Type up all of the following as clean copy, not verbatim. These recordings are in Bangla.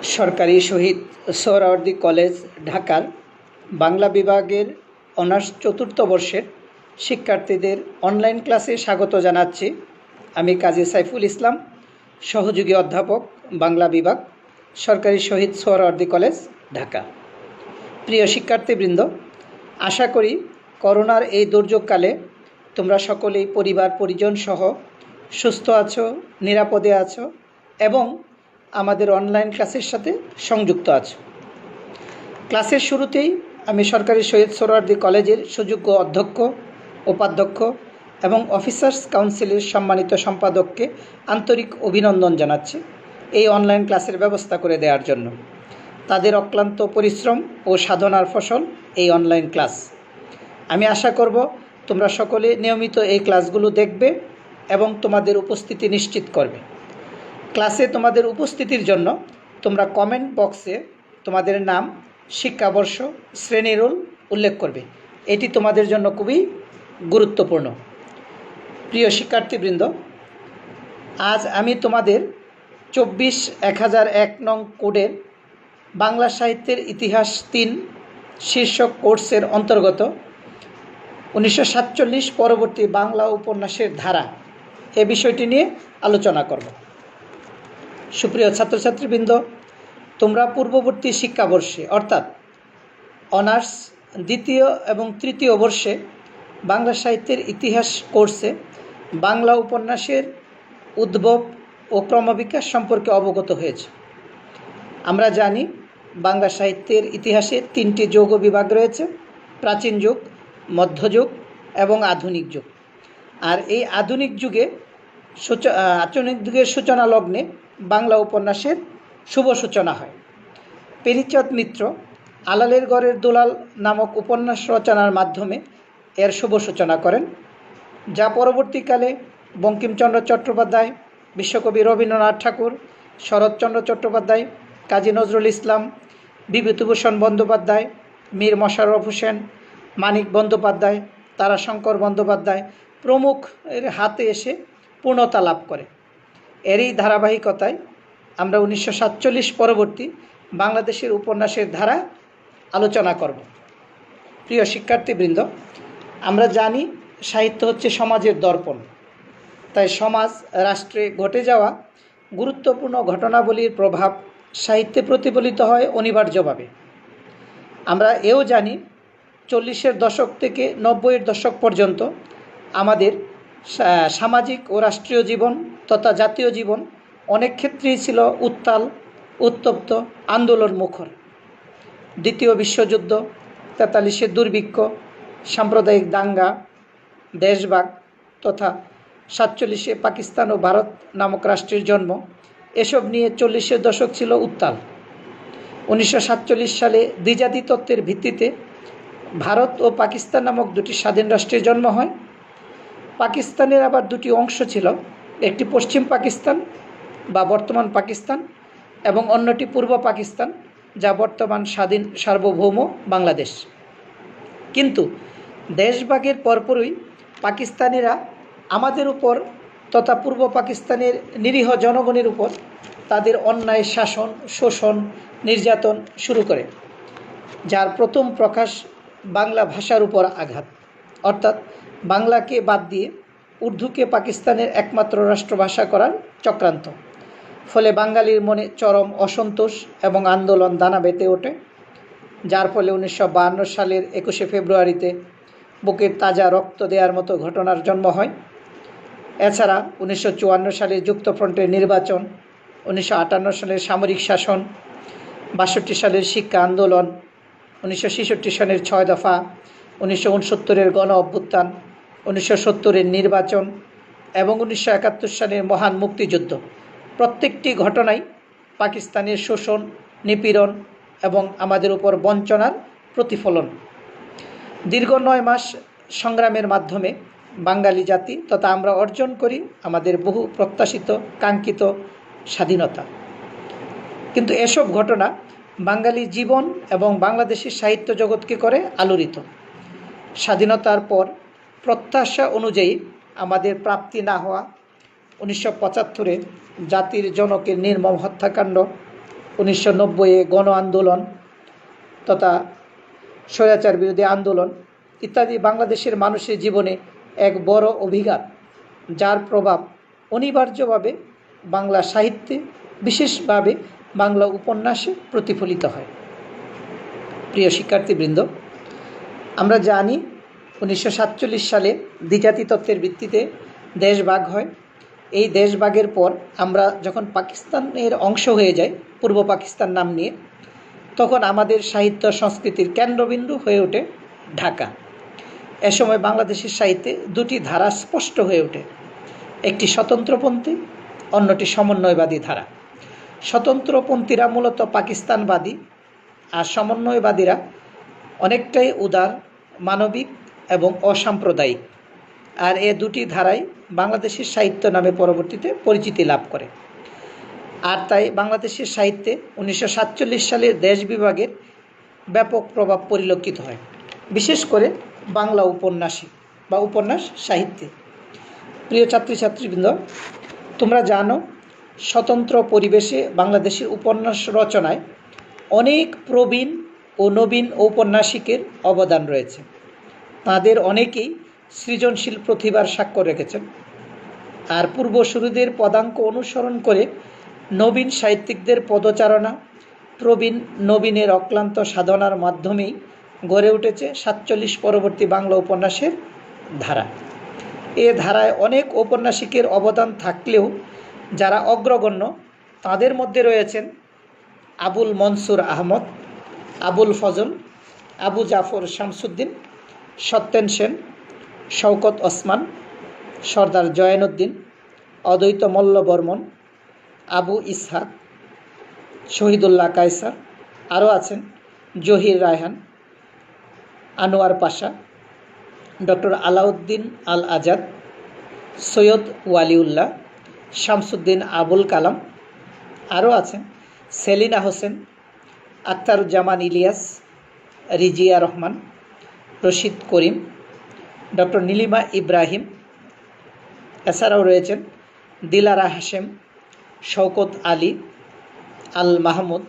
সরকারি শহীদ সোহরাওয়ার্দী কলেজ ঢাকার বাংলা বিভাগের অনার্স চতুর্থ বর্ষের শিক্ষার্থীদের অনলাইন ক্লাসে স্বাগত জানাচ্ছি। আমি কাজী সাইফুল ইসলাম, সহযোগী অধ্যাপক, বাংলা বিভাগ, সরকারি শহীদ সোহরাওয়ার্দী কলেজ ঢাকা। প্রিয় শিক্ষার্থীবৃন্দ, আশা করি করোনার এই দুর্যোগকালে তোমরা সকলেই পরিবার পরিজন সহ সুস্থ আছো, নিরাপদে আছো এবং আমাদের অনলাইন ক্লাসের সাথে সংযুক্ত আছো। ক্লাসের শুরুতেই আমি সরকারি শহীদ সোহরাওয়ার্দী কলেজের সুযোগ্য অধ্যক্ষ, উপাধ্যক্ষ এবং অফিসার্স কাউন্সিলের সম্মানিত সম্পাদককে আন্তরিক অভিনন্দন জানাচ্ছি এই অনলাইন ক্লাসের ব্যবস্থা করে দেওয়ার জন্য। তাদের অক্লান্ত পরিশ্রম ও সাধনার ফসল এই অনলাইন ক্লাস। আমি আশা করব তোমরা সকলে নিয়মিত এই ক্লাসগুলো দেখবে এবং তোমাদের উপস্থিতি নিশ্চিত করবে। ক্লাসে তোমাদের উপস্থিতির জন্য তোমরা কমেন্ট বক্সে তোমাদের নাম, শিক্ষাবর্ষ, শ্রেণী রোল উল্লেখ করবে। এটি তোমাদের জন্য খুবই গুরুত্বপূর্ণ। প্রিয় শিক্ষার্থীবৃন্দ, আজ আমি তোমাদের 24-1001 নং কোডের বাংলা সাহিত্যের ইতিহাস 3 শীর্ষক কোর্সের অন্তর্গত 1947 পরবর্তী বাংলা উপন্যাসের ধারা এ বিষয়টি নিয়ে আলোচনা করব। সুপ্রিয় ছাত্রছাত্রীবৃন্দ, তোমরা পূর্ববর্তী শিক্ষাবর্ষে অর্থাৎ অনার্স দ্বিতীয় এবং তৃতীয় বর্ষে বাংলা সাহিত্যের ইতিহাস কোর্সে বাংলা উপন্যাসের উদ্ভব ও ক্রমবিকাশ সম্পর্কে অবগত হয়েছে। আমরা জানি বাংলা সাহিত্যের ইতিহাসে 3টি যৌগ বিভাগ রয়েছে: প্রাচীন যুগ, মধ্যযুগ এবং আধুনিক যুগ। আর এই আধুনিক যুগের সূচনা লগ্নে বাংলা উপন্যাসের শুভ সূচনা হয়। পেরিচাঁদ মিত্র আলালের গড়ের দুলাল নামক উপন্যাস রচনার মাধ্যমে এর শুভ সূচনা করেন, যা পরবর্তীকালে বঙ্কিমচন্দ্র চট্টোপাধ্যায়, বিশ্বকবি রবীন্দ্রনাথ ঠাকুর, শরৎচন্দ্র চট্টোপাধ্যায়, কাজী নজরুল ইসলাম, বিভূতিভূষণ বন্দ্যোপাধ্যায়, মীর মশাররফ হোসেন, মানিক বন্দ্যোপাধ্যায়, তারাশঙ্কর বন্দ্যোপাধ্যায় প্রমুখ এর হাতে এসে পূর্ণতা লাভ করে। এরই ধারাবাহিকতায় আমরা 1947 পরবর্তী বাংলাদেশের উপন্যাসের ধারা আলোচনা করব। প্রিয় শিক্ষার্থীবৃন্দ, আমরা জানি সাহিত্য হচ্ছে সমাজের দর্পণ। তাই সমাজ রাষ্ট্রে ঘটে যাওয়া গুরুত্বপূর্ণ ঘটনাবলীর প্রভাব সাহিত্যে প্রতিফলিত হয় অনিবার্যভাবে। আমরা এও জানি 40-এর দশক থেকে 90-এর দশক পর্যন্ত আমাদের সামাজিক ও রাষ্ট্রীয় জীবন তথা জাতীয় জীবন অনেক ক্ষেত্রেই ছিল উত্তাল, উত্তপ্ত, আন্দোলন মুখর। দ্বিতীয় বিশ্বযুদ্ধ, 43-এর দুর্ভিক্ষ, সাম্প্রদায়িক দাঙ্গা, দেশভাগ তথা 47-এ পাকিস্তান ও ভারত নামক রাষ্ট্রের জন্ম, এসব নিয়ে 40-এর দশক ছিল উত্তাল। 1947 সালে দ্বিজাতি তত্ত্বের ভিত্তিতে ভারত ও পাকিস্তান নামক দুটি স্বাধীন রাষ্ট্রের জন্ম হয়। পাকিস্তানের আবার দুটি অংশ ছিল, একটি পশ্চিম পাকিস্তান বা বর্তমান পাকিস্তান এবং অন্যটি পূর্ব পাকিস্তান, যা বর্তমান স্বাধীন সার্বভৌম বাংলাদেশ। কিন্তু দেশভাগের পরপরই পাকিস্তানিরা আমাদের উপর তথা পূর্ব পাকিস্তানের নিরীহ জনগণের উপর তাদের অন্যায় শাসন, শোষণ, নির্যাতন শুরু করে, যার প্রথম প্রকাশ বাংলা ভাষার উপর আঘাত, অর্থাৎ বাংলাকে বাদ দিয়ে উর্দুকে পাকিস্তানের একমাত্র রাষ্ট্রভাষা করার চক্রান্ত। ফলে বাঙালির মনে চরম অসন্তোষ এবং আন্দোলন দানা বেঁধে ওঠে, যার ফলে 1952 সালের 21শে ফেব্রুয়ারিতে বুকের তাজা রক্ত দেওয়ার মতো ঘটনার জন্ম হয়। এছাড়া 1954 সালে যুক্তফ্রন্টের নির্বাচন, 1958 সালের সামরিক শাসন, 62 সালের শিক্ষা আন্দোলন, 1966 সালের 6 দফা, 1969-এর গণ অভ্যুত্থান, 1970-এর নির্বাচন এবং 1971 সালের মহান মুক্তিযুদ্ধ, প্রত্যেকটি ঘটনাই পাকিস্তানের শোষণ, নিপীড়ন এবং আমাদের উপর বঞ্চনার প্রতিফলন। দীর্ঘ 9 মাস সংগ্রামের মাধ্যমে বাঙালি জাতি তথা আমরা অর্জন করি আমাদের বহু প্রত্যাশিত কাঙ্ক্ষিত স্বাধীনতা। কিন্তু এসব ঘটনা বাঙালি জীবন এবং বাংলাদেশের সাহিত্য জগৎকে করে আলোড়িত। স্বাধীনতার পর প্রত্যাশা অনুযায়ী আমাদের প্রাপ্তি না হওয়া 1975-এ জাতির জনকের নির্মম হত্যাকাণ্ড 1990-এ গণ আন্দোলন তথা স্বৈরাচার বিরোধী আন্দোলন ইত্যাদি বাংলাদেশের মানুষের জীবনে এক বড় অভিঘাত, যার প্রভাব অনিবার্যভাবে বাংলা সাহিত্যে, বিশেষভাবে বাংলা উপন্যাসে প্রতিফলিত হয়। প্রিয় শিক্ষার্থীবৃন্দ, আমরা জানি 1947 সালে দ্বিজাতি তত্ত্বের ভিত্তিতে দেশ ভাগ হয়। এই দেশ ভাগের পর আমরা যখন পাকিস্তানের অংশ হয়ে যাই, পূর্ব পাকিস্তান নাম নিয়ে, তখন আমাদের সাহিত্য সংস্কৃতির কেন্দ্রবিন্দু হয়ে ওঠে ঢাকা। এ সময় বাংলাদেশের সাহিত্যে দুটি ধারা স্পষ্ট হয়ে ওঠে, একটি স্বতন্ত্রপন্থী, অন্যটি সমন্বয়বাদী ধারা। স্বতন্ত্রপন্থীরা মূলত পাকিস্তানবাদী, আর সমন্বয়বাদীরা অনেকটাই উদার, মানবিক এবং অসাম্প্রদায়িক। আর এ দুটি ধারাই বাংলাদেশের সাহিত্য নামে পরবর্তীতে পরিচিতি লাভ করে। আর তাই বাংলাদেশের সাহিত্যে 1947 সালের দেশ বিভাগের ব্যাপক প্রভাব পরিলক্ষিত হয়, বিশেষ করে বাংলা উপন্যাসে বা উপন্যাস সাহিত্যে। প্রিয় ছাত্রছাত্রীবৃন্দ, তোমরা জানো স্বতন্ত্র পরিবেশে বাংলাদেশের উপন্যাস রচনায় অনেক প্রবীণ ও নবীন ঔপন্যাসিকের অবদান রয়েছে। তাদের অনেকেই সৃজনশীল প্রতিভার স্বাক্ষর রেখেছেন। আর পূর্বসূরীদের পদাঙ্ক অনুসরণ করে নবীন সাহিত্যিকদের পদচারণা, প্রবীণ নবীনের অক্লান্ত সাধনার মাধ্যমেই গড়ে উঠেছে 47 পরবর্তী বাংলা উপন্যাসের ধারা। এ ধারায় অনেক ঔপন্যাসিকের অবদান থাকলেও যারা অগ্রগণ্য তাদের মধ্যে রয়েছেন আবুল মনসুর আহমদ, আবুল ফজল, আবু জাফর শামসুদ্দিন, সত্যেন সেন, শওকত ওসমান, সর্দার জয়নুদ্দিন, অদ্বৈত মল্ল বর্মন, আবু ইসহাক, শহীদুল্লাহ কায়সার, আরও আছেন জহির রায়হান, আনোয়ার পাশা, ডক্টর আলাউদ্দিন আল আজাদ, সৈয়দ ওয়ালিউল্লাহ, শামসুদ্দিন আবুল কালাম, আরও আছেন সেলিনা হোসেন, আখতারুজ্জামান ইলিয়াস, রিজিয়া রহমান, রশিদ করিম, ডক্টর নীলিমা ইব্রাহিম। এছাড়াও রয়েছেন দিলারা হাশেম, শওকত আলী, আল মাহমুদ,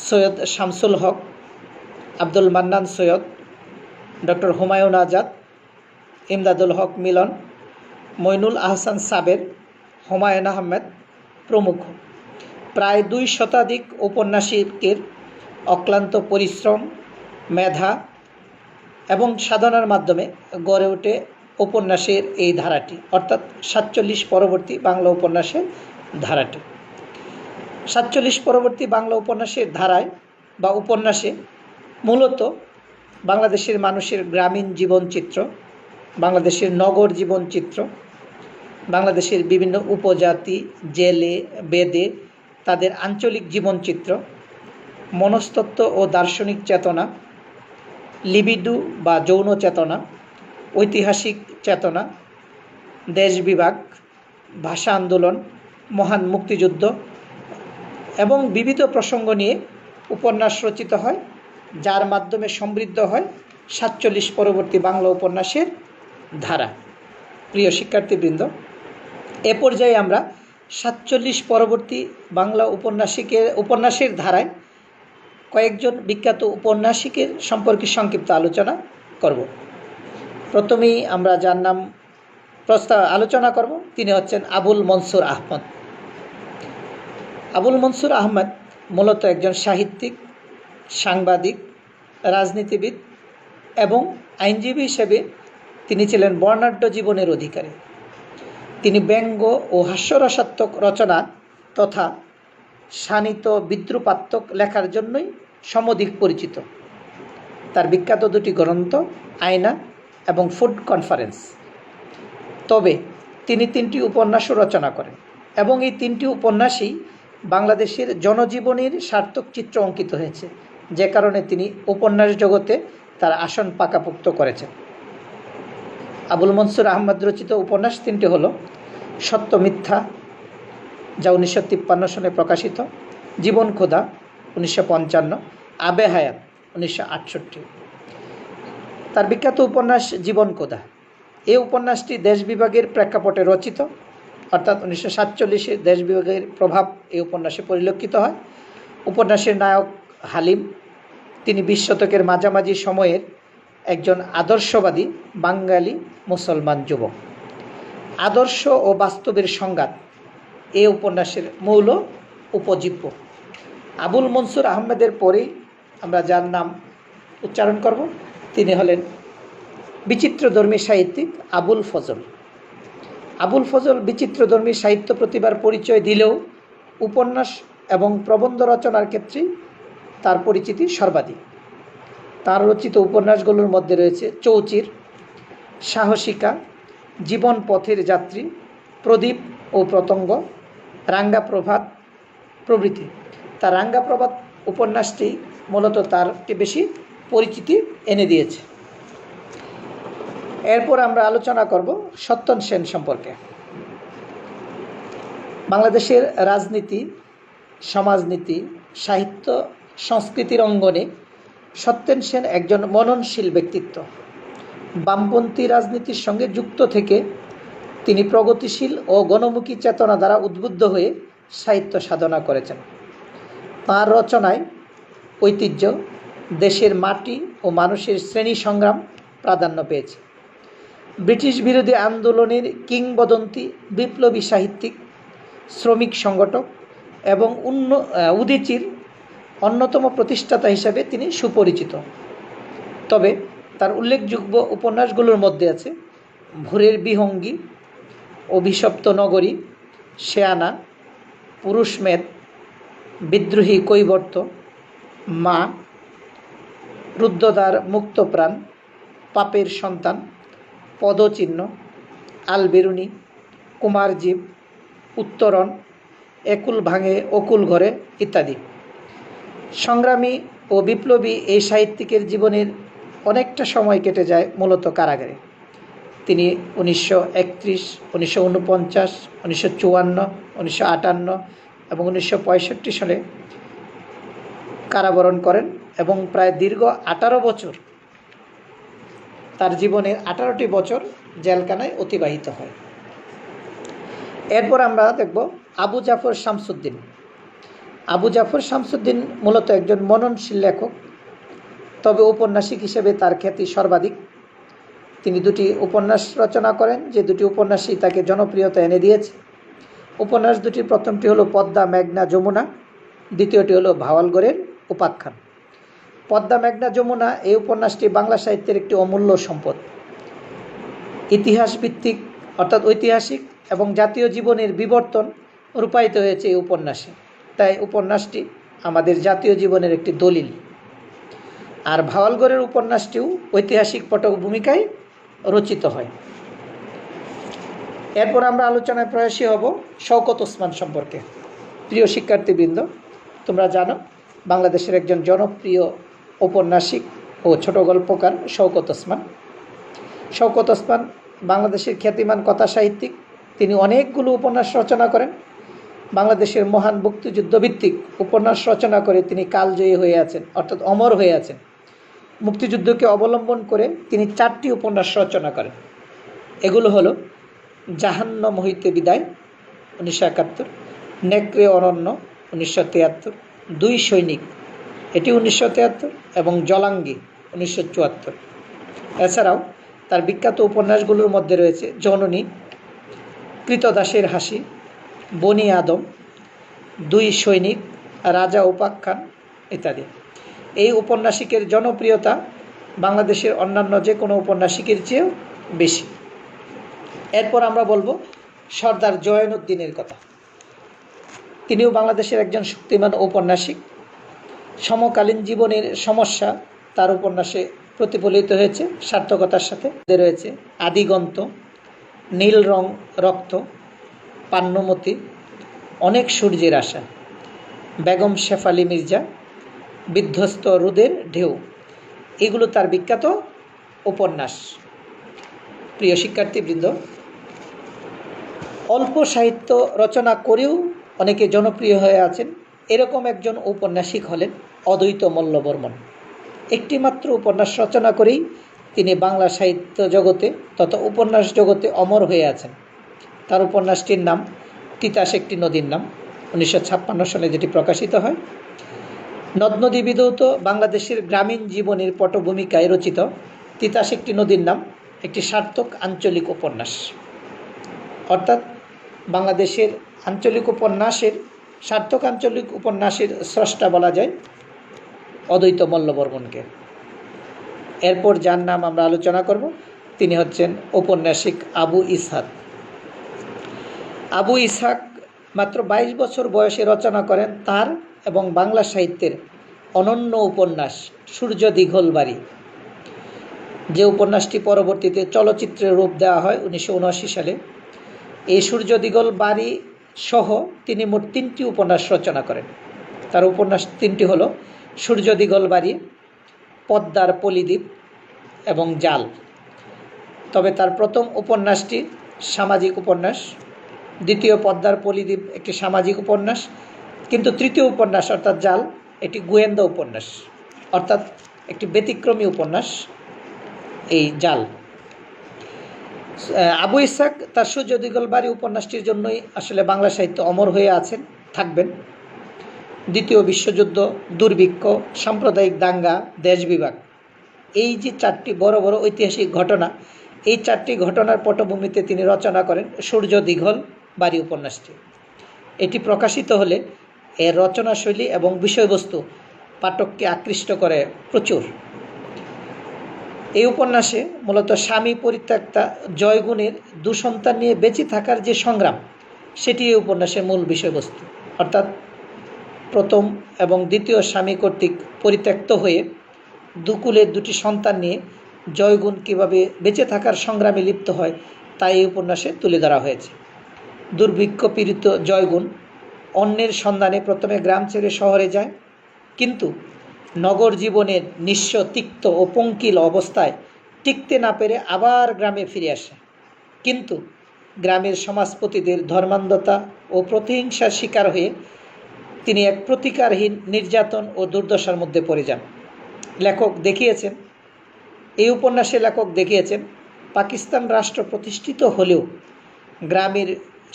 সৈয়দ শামসুল হক, আব্দুল মান্নান সৈয়দ, ডক্টর হুমায়ুন আজাদ, ইমদাদুল হক মিলন, মইনুল আহসান সাবের, হুমায়ুন আহমেদ প্রমুখ। প্রায় 2 শতাধিক ঔপন্যাসিকের অক্লান্ত পরিশ্রম, মেধা এবং সাধনার মাধ্যমে গড়ে ওঠে উপন্যাসের এই ধারাটি, অর্থাৎ 47 পরবর্তী বাংলা উপন্যাসের ধারাটি। 47 পরবর্তী বাংলা উপন্যাসের ধারায় বা উপন্যাসে মূলত বাংলাদেশের মানুষের গ্রামীণ জীবনচিত্র, বাংলাদেশের নগর জীবনচিত্র, বাংলাদেশের বিভিন্ন উপজাতি, জেলে, বেদে তাদের আঞ্চলিক জীবনচিত্র, মনস্তত্ত্ব ও দার্শনিক চেতনা, লিবিডো বা যৌন চেতনা, ঐতিহাসিক চেতনা, দেশ বিভাগ, ভাষা আন্দোলন, মহান মুক্তিযুদ্ধ এবং বিবিধ প্রসঙ্গ নিয়ে উপন্যাস রচিত হয়, যার মাধ্যমে সমৃদ্ধ হয় 47 পরবর্তী বাংলা উপন্যাসের ধারা। প্রিয় শিক্ষার্থীবৃন্দ, এ পর্যায়ে আমরা 47 পরবর্তী বাংলা উপন্যাসের ধারায় কয়েকজন বিখ্যাত উপন্যাসিকের সম্পর্কে সংক্ষিপ্ত আলোচনা করব। প্রথমেই আমরা যার নাম আলোচনা করব তিনি হচ্ছেন আবুল মনসুর আহমদ। আবুল মনসুর আহমদ মূলত একজন সাহিত্যিক, সাংবাদিক, রাজনীতিবিদ এবং আইনজীবী হিসেবে তিনি ছিলেন বর্ণাঢ্য জীবনের অধিকারী। তিনি ব্যঙ্গ ও হাস্যরসাত্মক রচনা তথা শানিত বিদ্রুপাত্মক লেখার জন্যই সমধিক পরিচিত। তার বিখ্যাত 2টি গ্রন্থ আয়না এবং ফুড কনফারেন্স। তবে তিনি 3টি উপন্যাসও রচনা করেন এবং এই 3টি উপন্যাসই বাংলাদেশের জনজীবনের সার্থক চিত্র অঙ্কিত হয়েছে, যে কারণে তিনি উপন্যাস জগতে তার আসন পাকাপোক্ত করেছেন। আবুল মনসুর আহমদ রচিত উপন্যাস 3টি হল সত্য মিথ্যা, যা 1953 সালে প্রকাশিত, জীবন খোদা 1955, আবে হায়াত 1968। তার বিখ্যাত উপন্যাস জীবন খোদা, এই উপন্যাসটি দেশ বিভাগের প্রেক্ষাপটে রচিত, অর্থাৎ 1947 দেশ বিভাগের প্রভাব এই উপন্যাসে পরিলক্ষিত হয়। উপন্যাসের নায়ক হালিম, তিনি 20 শতকের মাঝামাঝি সময়ের একজন আদর্শবাদী বাঙালি মুসলমান যুবক। আদর্শ ও বাস্তবের সংঘাত এই উপন্যাসের মূল উপজীব্য। আবুল মনসুর আহমেদের পরেই আমরা যার নাম উচ্চারণ করব, তিনি হলেন বিচিত্রধর্মী সাহিত্যিক আবুল ফজল। আবুল ফজল বিচিত্রধর্মী সাহিত্য প্রতিভার পরিচয় দিলেও উপন্যাস এবং প্রবন্ধ রচনার ক্ষেত্রে তার পরিচিতি সর্বাধিক। তার রচিত উপন্যাসগুলোর মধ্যে রয়েছে চৌচির, সাহসিকা, জীবন পথের যাত্রী, প্রদীপ ও প্রতঙ্গ, রাঙ্গা প্রভাত প্রভৃতি। তার রাঙ্গা প্রভাত উপন্যাসটি মূলত তারকে বেশি পরিচিতি এনে দিয়েছে। এরপর আমরা আলোচনা করব সত্যেন সেন সম্পর্কে। বাংলাদেশের রাজনীতি, সমাজনীতি, সাহিত্য, সংস্কৃতির অঙ্গনে সত্যেন সেন একজন মননশীল ব্যক্তিত্ব। বামপন্থী রাজনীতির সঙ্গে যুক্ত থেকে তিনি প্রগতিশীল ও গণমুখী চেতনা দ্বারা উদ্বুদ্ধ হয়ে সাহিত্য সাধনা করেছেন। তাঁর রচনায় ঐতিহ্য, দেশের মাটি ও মানুষের শ্রেণী সংগ্রাম প্রাধান্য পেয়েছে। ব্রিটিশ বিরোধী আন্দোলনের কিংবদন্তি বিপ্লবী সাহিত্যিক, শ্রমিক সংগঠক এবং উদীচীর অন্যতম প্রতিষ্ঠাতা হিসাবে তিনি সুপরিচিত। তবে তার উল্লেখযোগ্য উপন্যাসগুলোর মধ্যে আছে ভোরের বিহঙ্গী, অভিশপ্ত নগরী, শেয়ানা, পুরুষমেধ, বিদ্রোহী কৈবর্ত, মা, রুদ্ধদ্বার মুক্তপ্রাণ, পাপের সন্তান, পদচিহ্ন, আলবেরুনি, কুমারজীব, উত্তরণ, একুল ভাঙে অকুল ঘরে ইত্যাদি। সংগ্রামী ও বিপ্লবী এই সাহিত্যিকের জীবনের অনেকটা সময় কেটে যায় মূলত কারাগারে। তিনি 1931, 1949, 1954, 1958 এবং 1965 সালে কারাবরণ করেন এবং প্রায় দীর্ঘ 18 বছর, তার জীবনের 18টি বছর জেলখানায় অতিবাহিত হয়। এরপর আমরা দেখব আবু জাফর শামসুদ্দিন। আবু জাফর শামসুদ্দিন মূলত একজন মননশীল লেখক, তবে ঔপন্যাসিক হিসেবে তার খ্যাতি সর্বাধিক। তিনি দুটি উপন্যাস রচনা করেন, যে দুটি উপন্যাসই তাকে জনপ্রিয়তা এনে দিয়েছে। উপন্যাস দুটি, প্রথমটি হলো পদ্মা মেঘনা যমুনা, দ্বিতীয়টি হলো ভাওয়ালগড়ের উপাখ্যান। পদ্মা মেঘনা যমুনা এই উপন্যাসটি বাংলা সাহিত্যের একটি অমূল্য সম্পদ। ইতিহাস ভিত্তিক অর্থাৎ ঐতিহাসিক এবং জাতীয় জীবনের বিবর্তন রূপায়িত হয়েছে এই উপন্যাসে, তাই উপন্যাসটি আমাদের জাতীয় জীবনের একটি দলিল। আর ভাওয়ালগড়ের উপন্যাসটিও ঐতিহাসিক পটভূমিকায় রচিত হয়। এরপর আমরা আলোচনায় প্রয়াসী হব শওকত ওসমান সম্পর্কে। প্রিয় শিক্ষার্থীবৃন্দ, তোমরা জানো বাংলাদেশের একজন জনপ্রিয় ঔপন্যাসিক ও ছোট গল্পকার শওকত ওসমান। শওকত ওসমান বাংলাদেশের খ্যাতিমান কথা সাহিত্যিক। তিনি অনেকগুলো উপন্যাস রচনা করেন। বাংলাদেশের মহান মুক্তিযুদ্ধভিত্তিক উপন্যাস রচনা করে তিনি কালজয়ী হয়ে আছেন, অর্থাৎ অমর হয়ে আছেন। মুক্তিযুদ্ধকে অবলম্বন করে তিনি 4টি উপন্যাস রচনা করেন। এগুলো হলো জাহান্নাম হইতে বিদায় 1971, নেকড়ে অরণ্য 1973, দুই সৈনিক এটি 1973 এবং জলাঙ্গি 1974। এছাড়াও তার বিখ্যাত উপন্যাসগুলোর মধ্যে রয়েছে জননী, কৃতদাসের হাসি, বনি আদম, দুই সৈনিক, রাজা উপাখ্যান ইত্যাদি। এই উপন্যাসিকের জনপ্রিয়তা বাংলাদেশের অন্যান্য যে কোনো উপন্যাসিকের চেয়েও বেশি। এরপর আমরা বলবো সর্দার জয়নুদ্দিনের কথা। তিনিও বাংলাদেশের একজন শক্তিমান ঔপন্যাসিক। সমকালীন জীবনের সমস্যা তার উপন্যাসে প্রতিফলিত হয়েছে সার্থকতার সাথে। রয়েছে আদিগন্ত, নীল রং রক্ত, পান্নমতি, অনেক সূর্যের আশা, বেগম শেফালি মির্জা, বিধ্বস্ত রোদের ঢেউ। এগুলো তার বিখ্যাত উপন্যাস। প্রিয় শিক্ষার্থীবৃন্দ, অল্প সাহিত্য রচনা করেও অনেকে জনপ্রিয় হয়ে আছেন, এরকম একজন ঔপন্যাসিক হলেন অদ্বৈত মল্লবর্মণ। একটি মাত্র উপন্যাস রচনা করেই তিনি বাংলা সাহিত্য জগতে তথা উপন্যাস জগতে অমর হয়ে আছেন। তার উপন্যাসটির নাম তিতাস একটি নদীর নাম, 1956 সালে যেটি প্রকাশিত হয়। নদ নদী বিধৌত বাংলাদেশের গ্রামীণ জীবনের পটভূমিকায় রচিত তিতাস একটি নদীর নাম একটি সার্থক আঞ্চলিক উপন্যাস। অর্থাৎ বাংলাদেশের আঞ্চলিক উপন্যাসের সার্থক আঞ্চলিক উপন্যাসের স্রষ্টা বলা যায় অদ্বৈত মল্লবর্মণকে। এরপর যার নাম আমরা আলোচনা করব তিনি হচ্ছেন ঔপন্যাসিক আবু ইসহাক। আবু ইসহাক মাত্র 22 বছর বয়সে রচনা করেন তার এবং বাংলা সাহিত্যের অনন্য উপন্যাস সূর্য দীঘল বাড়ি, যে উপন্যাসটি পরবর্তীতে চলচ্চিত্রের রূপ দেওয়া হয় 1979 সালে। এই সূর্য দীঘল বাড়ি সহ তিনি মোট 3টি উপন্যাস রচনা করেন। তার উপন্যাস 3টি হলো সূর্য দীঘল বাড়ি, পদ্মার পলিদ্বীপ এবং জাল। তবে তার প্রথম উপন্যাসটি সামাজিক উপন্যাস, দ্বিতীয় পদ্মার পলিদ্বীপ একটি সামাজিক উপন্যাস, কিন্তু তৃতীয় উপন্যাস অর্থাৎ জাল একটি গোয়েন্দা উপন্যাস, অর্থাৎ একটি ব্যতিক্রমী উপন্যাস এই জাল। আবু ইসহাক তার সূর্য দীঘল বাড়ি উপন্যাসটির জন্যই আসলে বাংলা সাহিত্য অমর হয়ে আছেন, থাকবেন। দ্বিতীয় বিশ্বযুদ্ধ, দুর্ভিক্ষ, সাম্প্রদায়িক দাঙ্গা, দেশ বিভাগ, এই যে 4টি বড় বড় ঐতিহাসিক ঘটনা, এই 4টি ঘটনার পটভূমিতে তিনি রচনা করেন সূর্য দীঘল বাড়ি উপন্যাসটি। এটি প্রকাশিত হলে এর রচনাশৈলী এবং বিষয়বস্তু পাঠককে আকৃষ্ট করে প্রচুর। এই উপন্যাসে মূলত স্বামী পরিত্যক্তা জয়গুণের 2 সন্তান নিয়ে বেঁচে থাকার যে সংগ্রাম, সেটি এই উপন্যাসের মূল বিষয়বস্তু। অর্থাৎ প্রথম এবং দ্বিতীয় স্বামী কর্তৃক পরিত্যক্ত হয়ে দুকুলের 2টি সন্তান নিয়ে জয়গুণ কীভাবে বেঁচে থাকার সংগ্রামে লিপ্ত হয় তা এই উপন্যাসে তুলে ধরা হয়েছে। দুর্ভিক্ষ পীড়িত জয়গুণ অন্যের সন্ধানে প্রথমে গ্রাম ছেড়ে শহরে যায়, কিন্তু নগর জীবনের নিঃস্ব, তিক্ত ও পঙ্কিল অবস্থায় টিকতে না পেরে আবার গ্রামে ফিরে আসে। কিন্তু গ্রামের সমাজপতিদের ধর্মান্ধতা ও প্রতিহিংসার শিকার হয়ে তিনি এক প্রতিকারহীন নির্যাতন ও দুর্দশার মধ্যে পড়ে যান। এই উপন্যাসে লেখক দেখিয়েছেন পাকিস্তান রাষ্ট্র প্রতিষ্ঠিত হলেও গ্রামের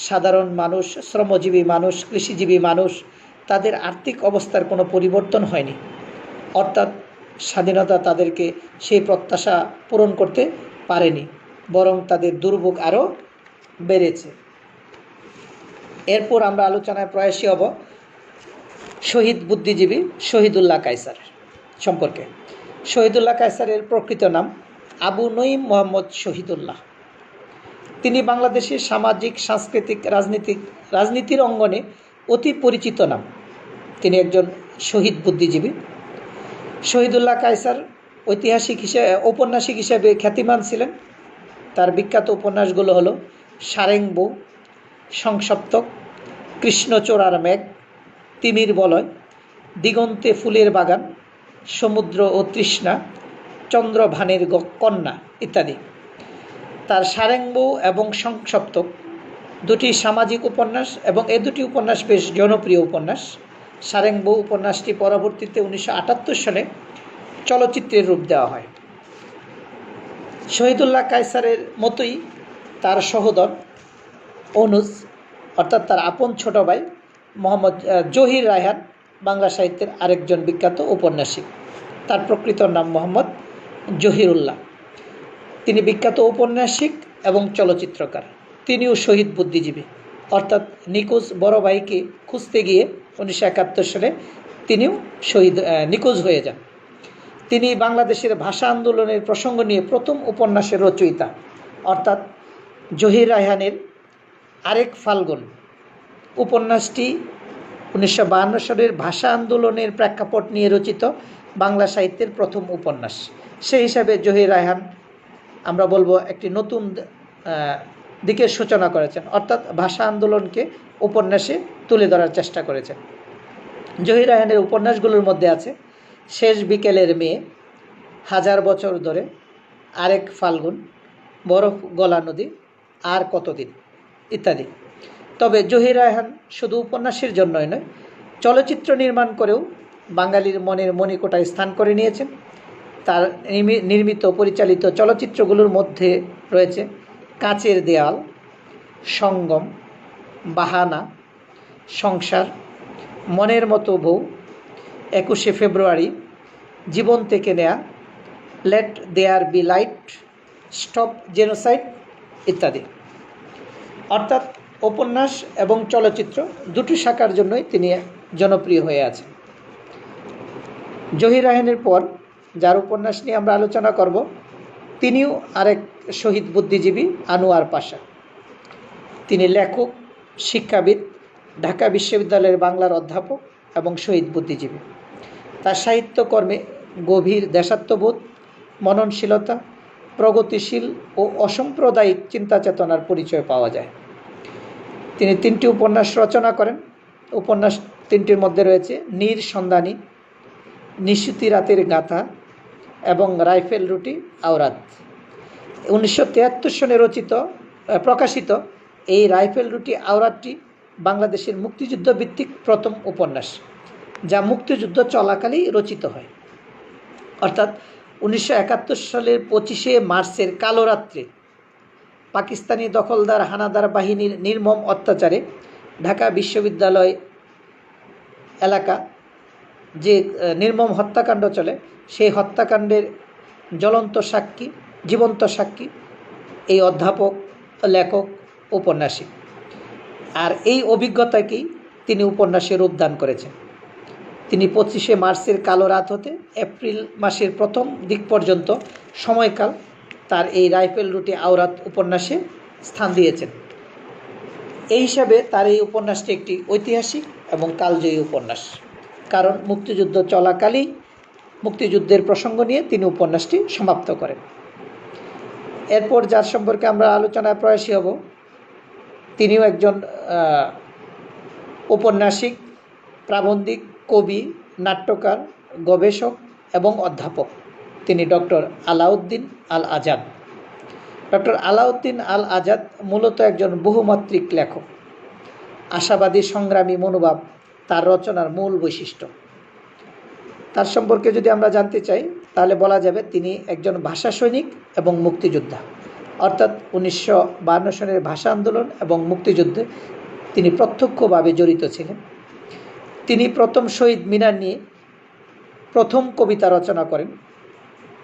সাধারণ মানুষ, শ্রমজীবী মানুষ, কৃষিজীবী মানুষ, তাদের আর্থিক অবস্থার কোনো পরিবর্তন হয়নি। অর্থাৎ স্বাধীনতা তাদেরকে সেই প্রত্যাশা পূরণ করতে পারেনি, বরং তাদের দুর্ভোগ আরও বেড়েছে। এরপর আমরা আলোচনায় প্রয়াসী হব শহীদ বুদ্ধিজীবী শহীদুল্লাহ কায়সার সম্পর্কে। শহীদুল্লাহ কায়সারের প্রকৃত নাম আবু নঈম মোহাম্মদ শহীদুল্লাহ। তিনি বাংলাদেশের সামাজিক, সাংস্কৃতিক, রাজনীতির অঙ্গনে অতি পরিচিত নাম। তিনি একজন শহীদ বুদ্ধিজীবী। শহীদুল্লাহ কায়সার ঔপন্যাসিক হিসেবে খ্যাতিমান ছিলেন। তার বিখ্যাত উপন্যাসগুলো হলো সারেং বউ, সংসপ্তক, কৃষ্ণচূড়ার মেঘ, তিমির বলয়, দিগন্তে ফুলের বাগান, সমুদ্র ও তৃষ্ণা, চন্দ্রভানের কন্যা ইত্যাদি। তার সারেং বউ এবং সংসপ্তক 2টি সামাজিক উপন্যাস এবং এই 2টি উপন্যাস বেশ জনপ্রিয় উপন্যাস। সারেং বউ উপন্যাসটি পরবর্তীতে 1978 সালে চলচ্চিত্রের রূপ দেওয়া হয়। শহীদুল্লাহ কায়সারের মতোই তার সহোদর অনুজ, অর্থাৎ তার আপন ছোট ভাই মোহাম্মদ জহির রায়হান বাংলা সাহিত্যের আরেকজন বিখ্যাত ঔপন্যাসিক। তার প্রকৃত নাম মোহাম্মদ জহিরুল্লাহ। তিনি বিখ্যাত ঔপন্যাসিক এবং চলচ্চিত্রকার। তিনিও শহীদ বুদ্ধিজীবী, অর্থাৎ নিখোঁজ বড় ভাইকে খুঁজতে গিয়ে 1971 সালে তিনিও নিখোঁজ হয়ে যান। তিনি বাংলাদেশের ভাষা আন্দোলনের প্রসঙ্গ নিয়ে প্রথম উপন্যাসের রচয়িতা, অর্থাৎ জহির রায়হানের আরেক ফাল্গুন উপন্যাসটি 1952 সালের ভাষা আন্দোলনের প্রেক্ষাপট নিয়ে রচিত বাংলা সাহিত্যের প্রথম উপন্যাস। সেই হিসাবে জহির রায়হান আমরা বলবো একটি নতুন দিকের সূচনা করেছেন, অর্থাৎ ভাষা আন্দোলনকে উপন্যাসে তুলে ধরার চেষ্টা করেছেন। জহির রায়হানের উপন্যাসগুলোর মধ্যে আছে শেষ বিকেলের মেয়ে, হাজার বছর ধরে, আরেক ফাল্গুন, বরফ গলা নদী, আর কতদিন ইত্যাদি। তবে জহির রায়হান শুধু উপন্যাসের জন্যই নয়, চলচ্চিত্র নির্মাণ করেও বাঙালির মনের মণিকোটায় স্থান করে নিয়েছেন। তার নির্মিত পরিচালিত চলচ্চিত্রগুলোর মধ্যে রয়েছে কাচের দেয়াল, সঙ্গম, বাহানা, সংসার, মনের মতো বউ 21শে ফেব্রুয়ারি, জীবন থেকে নেয়া, let there be light, stop genocide ইত্যাদি। অর্থাৎ উপন্যাস এবং চলচ্চিত্র দুটি শাখার জন্যই তিনি জনপ্রিয় হয়ে আছেন। জহির রায়হানের পর যার উপন্যাস নিয়ে আমরা আলোচনা করব, তিনিও আরেক শহীদ বুদ্ধিজীবী, আনোয়ার পাশা। তিনি লেখক, শিক্ষাবিদ, ঢাকা বিশ্ববিদ্যালয়ের বাংলার অধ্যাপক এবং শহীদ বুদ্ধিজীবী। তার সাহিত্যকর্মে গভীর দেশাত্মবোধ, মননশীলতা, প্রগতিশীল ও অসাম্প্রদায়িক চিন্তা চেতনার পরিচয় পাওয়া যায়। তিনি 3টি উপন্যাস রচনা করেন। উপন্যাস 3টির মধ্যে রয়েছে নীর সন্ধানী, নিশীথী রাতের গাথা এবং রাইফেল রুটি আওরাত। 1973 সনে প্রকাশিত এই রাইফেল রুটি আওরাতটি বাংলাদেশের মুক্তিযুদ্ধ ভিত্তিক প্রথম উপন্যাস, যা মুক্তিযুদ্ধ চলাকালেই রচিত হয়। অর্থাৎ 1971 সালের 25শে মার্চের কালো রাত্রে পাকিস্তানি দখলদার হানাদার বাহিনীর নির্মম অত্যাচারে ঢাকা বিশ্ববিদ্যালয় এলাকা যে নির্মম হত্যাকাণ্ড চলে, সেই হত্যাকাণ্ডের জীবন্ত সাক্ষী এই অধ্যাপক, লেখক, ঔপন্যাসিক। আর এই অভিজ্ঞতাকেই তিনি উপন্যাসে রূপদান করেছেন। তিনি 25শে মার্চের কালো রাত হতে এপ্রিল মাসের প্রথম দিক পর্যন্ত সময়কাল তার এই রাইফেল রুটি আওরাত উপন্যাসে স্থান দিয়েছেন। এই হিসাবে তার এই উপন্যাসটি একটি ঐতিহাসিক এবং কালজয়ী উপন্যাস, কারণ মুক্তিযুদ্ধ চলাকালেই মুক্তিযুদ্ধের প্রসঙ্গ নিয়ে তিনি উপন্যাসটি সমাপ্ত করেন। এরপর যার সম্পর্কে আমরা আলোচনায় প্রয়াসী হব, তিনিও একজন ঔপন্যাসিক, প্রাবন্ধিক, কবি, নাট্যকার, গবেষক এবং অধ্যাপক। তিনি ডক্টর আলাউদ্দিন আল আজাদ। ডক্টর আলাউদ্দিন আল আজাদ মূলত একজন বহুমাত্রিক লেখক। আশাবাদী, সংগ্রামী মনোভাব তার রচনার মূল বৈশিষ্ট্য। তার সম্পর্কে যদি আমরা জানতে চাই, তাহলে বলা যাবে তিনি একজন ভাষা সৈনিক এবং মুক্তিযোদ্ধা। অর্থাৎ 1952 সনের ভাষা আন্দোলন এবং মুক্তিযুদ্ধে তিনি প্রত্যক্ষভাবে জড়িত ছিলেন। তিনি প্রথম শহীদ মিনার নিয়ে প্রথম কবিতা রচনা করেন।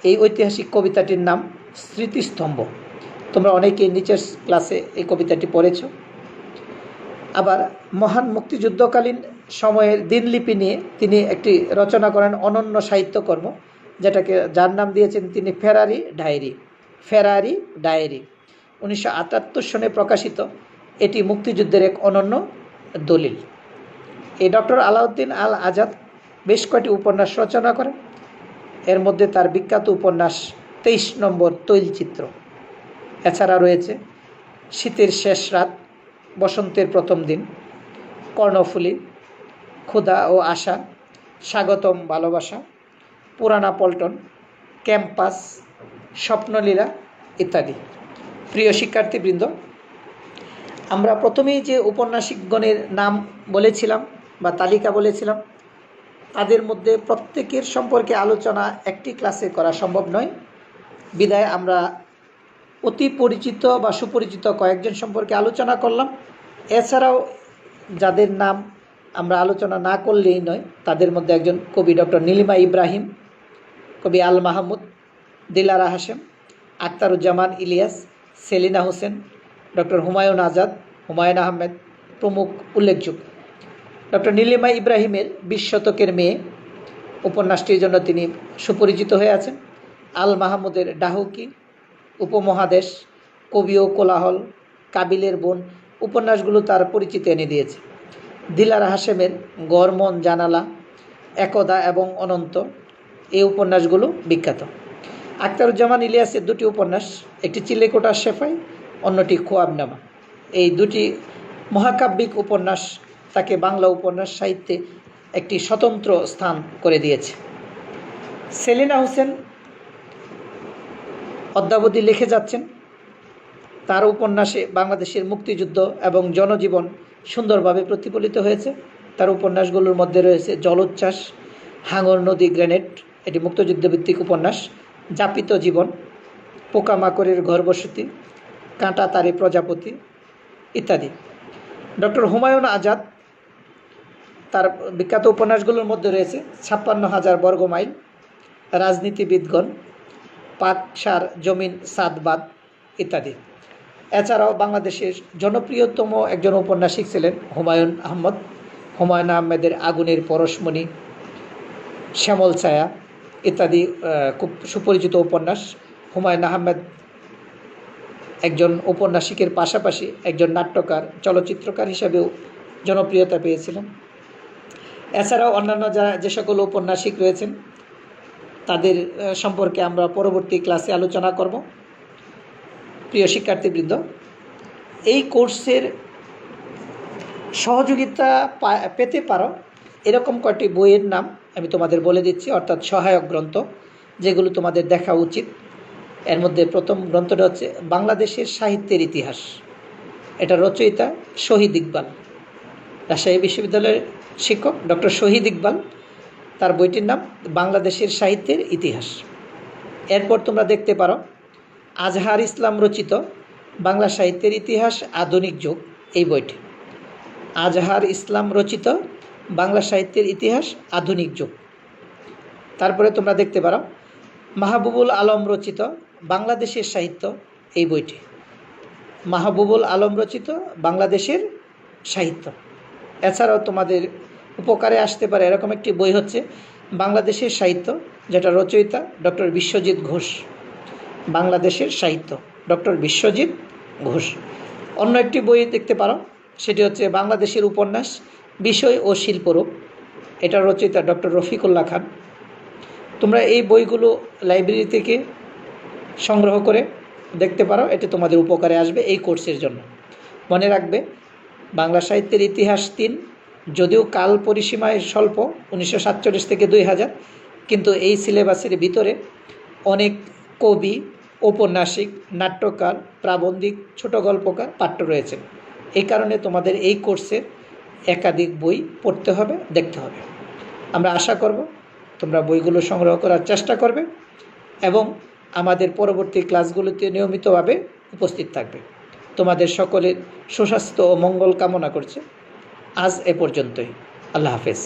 এই ঐতিহাসিক কবিতাটির নাম স্মৃতিস্তম্ভ। তোমরা অনেকেই নিচের ক্লাসে এই কবিতাটি পড়েছ। আবার মহান মুক্তিযুদ্ধকালীন সময়ের দিনলিপি নিয়ে তিনি একটি রচনা করেন, অনন্য সাহিত্যকর্ম, যার নাম দিয়েছেন তিনি ফেরারি ডায়েরি। 1978 সনে প্রকাশিত এটি মুক্তিযুদ্ধের এক অনন্য দলিল। এই ডক্টর আলাউদ্দিন আল আজাদ বেশ কয়েকটি উপন্যাস রচনা করেন। এর মধ্যে তার বিখ্যাত উপন্যাস 23 নম্বর তৈলচিত্র। এছাড়া রয়েছে শীতের শেষ রাত, বসন্তের প্রথম দিন, কর্ণফুলী, ক্ষুধা ও আশা, স্বাগতম ভালোবাসা, পুরানা পল্টন, ক্যাম্পাস, স্বপ্নলীলা ইত্যাদি। প্রিয় শিক্ষার্থীবৃন্দ, আমরা প্রথমেই যে উপন্যাসিকগণের নাম বলেছিলাম বা তালিকা বলেছিলাম, তাদের মধ্যে প্রত্যেকের সম্পর্কে আলোচনা একটি ক্লাসে করা সম্ভব নয়। বিধায় আমরা অতি পরিচিত বা সুপরিচিত কয়েকজন সম্পর্কে আলোচনা করলাম। এছাড়াও যাদের নাম আমরা আলোচনা না করলেই নয়, তাদের মধ্যে একজন কবি ডক্টর নীলিমা ইব্রাহিম, কবি আল মাহমুদ, দিলারা হাশেম, আখতারুজ্জামান ইলিয়াস, সেলিনা হোসেন, ডক্টর হুমায়ুন আহমেদ প্রমুখ উল্লেখযোগ্য। ডক্টর নীলিমা ইব্রাহিমের 20 শতকের মেয়ে উপন্যাসটির জন্য তিনি সুপরিচিত হয়ে আছেন। আল মাহমুদের ডাহুকি, উপমহাদেশ, কবি ও কোলাহল, কাবিলের বোন উপন্যাসগুলো তার পরিচিতি এনে দিয়েছে। দিলারা হাশেমের গরমন জানালা, একদা এবং অনন্ত এই উপন্যাসগুলো বিখ্যাত। আখতারুজ্জামান ইলিয়াসের 2টি উপন্যাস, একটি চিলেকোঠার সেফাই, অন্যটি খোয়াবনামা। এই 2টি মহাকাব্যিক উপন্যাস তাকে বাংলা উপন্যাস সাহিত্যে একটি স্বতন্ত্র স্থান করে দিয়েছে। সেলিনা হোসেন অদ্যাবধি লিখে যাচ্ছেন। তার উপন্যাসে বাংলাদেশের মুক্তিযুদ্ধ এবং জনজীবন সুন্দরভাবে প্রতিফলিত হয়েছে। তার উপন্যাসগুলোর মধ্যে রয়েছে জলোচ্ছ্বাস, হাঙর নদী গ্রেনেড, এটি মুক্তিযুদ্ধভিত্তিক উপন্যাস, যাপিত জীবন, পোকামাকড়ের ঘরবসতি, কাঁটা তারে প্রজাপতি ইত্যাদি। ডক্টর হুমায়ুন আজাদ তার বিখ্যাত উপন্যাসগুলোর মধ্যে রয়েছে 56,000 বর্গমাইল, রাজনীতিবিদগণ, পাকসার জমিন সাদবাদ ইত্যাদি। এছাড়াও বাংলাদেশের জনপ্রিয়তম একজন ঔপন্যাসিক ছিলেন হুমায়ুন আহমদ। হুমায়ুন আহমেদের আগুনের পরশমণি, শ্যামল ছায়া ইত্যাদি খুব সুপরিচিত উপন্যাস। হুমায়ুন আহমেদ একজন ঔপন্যাসিকের পাশাপাশি একজন নাট্যকার, চলচ্চিত্রকার হিসাবেও জনপ্রিয়তা পেয়েছিলেন। এছাড়াও অন্যান্য যে সকল ঔপন্যাসিক রয়েছেন তাদের সম্পর্কে আমরা পরবর্তী ক্লাসে আলোচনা করব। প্রিয় শিক্ষার্থীবৃন্দ, এই কোর্সের সহযোগিতা পেতে পারো এরকম কয়েকটি বইয়ের নাম আমি তোমাদের বলে দিচ্ছি, অর্থাৎ সহায়ক গ্রন্থ যেগুলো তোমাদের দেখা উচিত। এর মধ্যে প্রথম গ্রন্থটা হচ্ছে বাংলাদেশের সাহিত্যের ইতিহাস। এটা রচয়িতা শহীদ ইকবাল, রাজশাহী বিশ্ববিদ্যালয়ের শিক্ষক ডক্টর শহীদ ইকবাল। তার বইটির নাম বাংলাদেশের সাহিত্যের ইতিহাস। এরপর তোমরা দেখতে পারো আজহার ইসলাম রচিত বাংলা সাহিত্যের ইতিহাস আধুনিক যুগ, এই বইটি। আজহার ইসলাম রচিত বাংলা সাহিত্যের ইতিহাস আধুনিক যুগ। তারপরে তোমরা দেখতে পারো মাহবুবুল আলম রচিত বাংলাদেশের সাহিত্য, এই বইটি। মাহবুবুল আলম রচিত বাংলাদেশের সাহিত্য। এছাড়াও তোমাদের উপকারে আসতে পারে এরকম একটি বই হচ্ছে বাংলাদেশের সাহিত্য, যেটা রচয়িতা ডক্টর বিশ্বজিৎ ঘোষ। বাংলাদেশের সাহিত্য, ডক্টর বিশ্বজিৎ ঘোষ। অন্য একটি বই দেখতে পারো, সেটি হচ্ছে বাংলাদেশের উপন্যাস, বিষয় ও শিল্পরূপ। এটা রচয়িতা ডক্টর রফিকুল্লাহ খান। তোমরা এই বইগুলো লাইব্রেরি থেকে সংগ্রহ করে দেখতে পারো, এটি তোমাদের উপকারে আসবে এই কোর্সের জন্য। মনে রাখবে, বাংলা সাহিত্যের ইতিহাস 3, যদিও কাল পরিসীমায় স্বল্প, 1947 থেকে 2000, কিন্তু এই সিলেবাসের ভিতরে অনেক কবি, ঔপন্যাসিক, নাট্যকার, প্রাবন্ধিক, ছোট গল্পকার পাঠ্য রয়েছেন। এই কারণে তোমাদের এই কোর্সের একাধিক বই পড়তে হবে, দেখতে হবে। আমরা আশা করব তোমরা বইগুলো সংগ্রহ করার চেষ্টা করবে এবং আমাদের পরবর্তী ক্লাসগুলোতে নিয়মিতভাবে উপস্থিত থাকবে। তোমাদের সকলের সুস্বাস্থ্য ও মঙ্গল কামনা করছে। আজ এ পর্যন্তই। আল্লাহ হাফেজ।